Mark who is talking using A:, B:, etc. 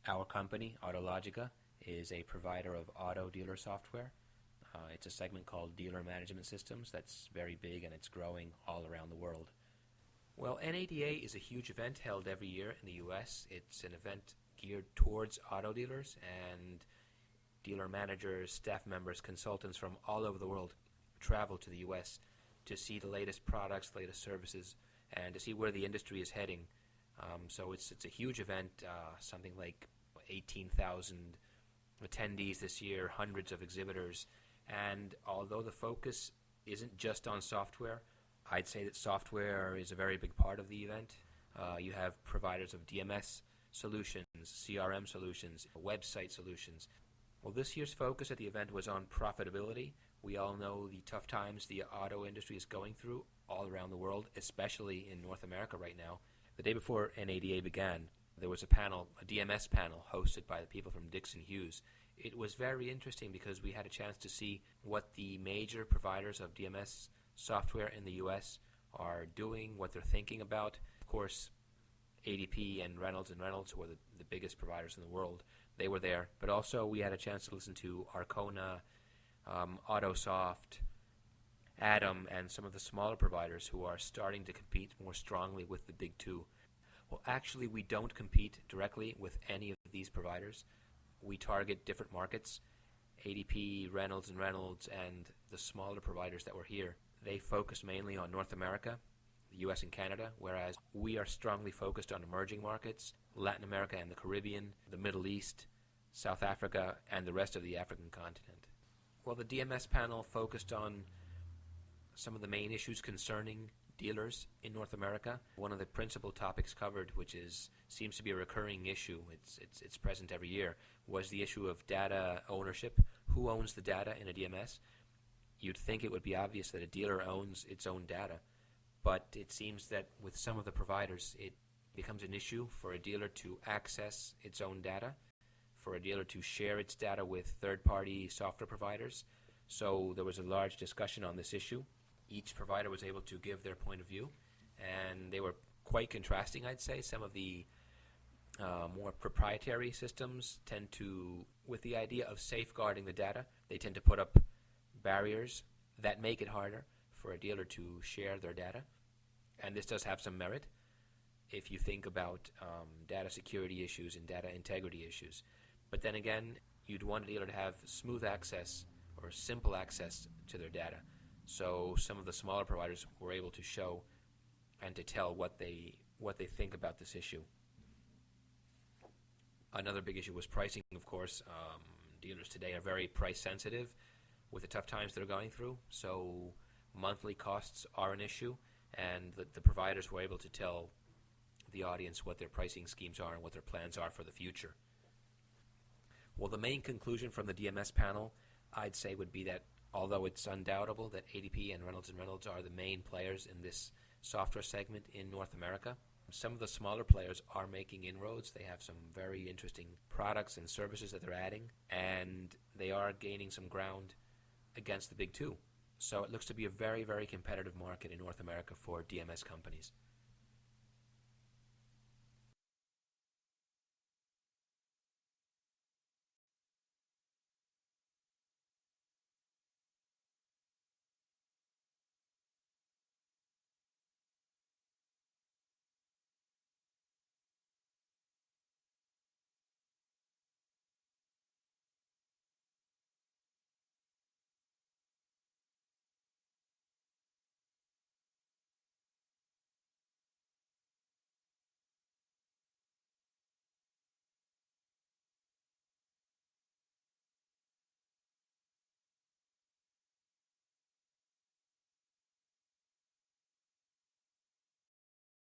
A: Our company, Autologica, is a provider of auto dealer software. It's a segment called Dealer Management Systems that's very big and it's growing all around the world. Well, NADA is a huge event held every year in the U.S. It's an event geared towards auto dealers, and dealer managers, staff members, consultants from all over the world travel to the U.S. to see the latest products, latest services, and to see where the industry is heading. So it's a huge event, something like 18,000 attendees this year, hundreds of exhibitors, and although the focus isn't just on software, I'd say that software is a very big part of the event. You have providers of DMS solutions, CRM solutions, website solutions. Well, this year's focus at the event was on profitability. We all know the tough times the auto industry is going through all around the world, especially in North America right now. The day before NADA began, there was a panel, a DMS panel, hosted by the people from Dixon Hughes. It was very interesting because we had a chance to see what the major providers of DMS software in the U.S. are doing, what they're thinking about. Of course, ADP and Reynolds, who are the biggest providers in the world, they were there. But also we had a chance to listen to Arcona, AutoSoft, Adam, and some of the smaller providers who are starting to compete more strongly with the big two. Well, actually, we don't compete directly with any of these providers. We target different markets. ADP, Reynolds, and the smaller providers that were here, they focus mainly on North America, the U.S. and Canada, whereas we are strongly focused on emerging markets, Latin America and the Caribbean, the Middle East, South Africa, and the rest of the African continent. Well, the DMS panel focused on some of the main issues concerning dealers in North America. One of the principal topics covered, which seems to be a recurring issue, it's present every year, was the issue of data ownership. Who owns the data in a DMS? You'd think it would be obvious that a dealer owns its own data, but it seems that with some of the providers, it becomes an issue for a dealer to access its own data, for a dealer to share its data with third-party software providers. So there was a large discussion on this issue. Each provider was able to give their point of view, and they were quite contrasting, I'd say. Some of the more proprietary systems tend to, with the idea of safeguarding the data, they tend to put up barriers that make it harder for a dealer to share their data, and this does have some merit if you think about data security issues and data integrity issues. But then again, you'd want a dealer to have smooth access or simple access to their data. So some of the smaller providers were able to show and to tell what they think about this issue. Another big issue was pricing, of course. Dealers today are very price sensitive with the tough times they're going through, so monthly costs are an issue, and the providers were able to tell the audience what their pricing schemes are and what their plans are for the future. Well, the main conclusion from the DMS panel, I'd say, would be that although it's undoubtable that ADP and Reynolds are the main players in this software segment in North America, some of the smaller players are making inroads. They have some very interesting products and services that they're adding, and they are gaining some ground against the big two. So it looks to be a very, very competitive market in North America for DMS companies.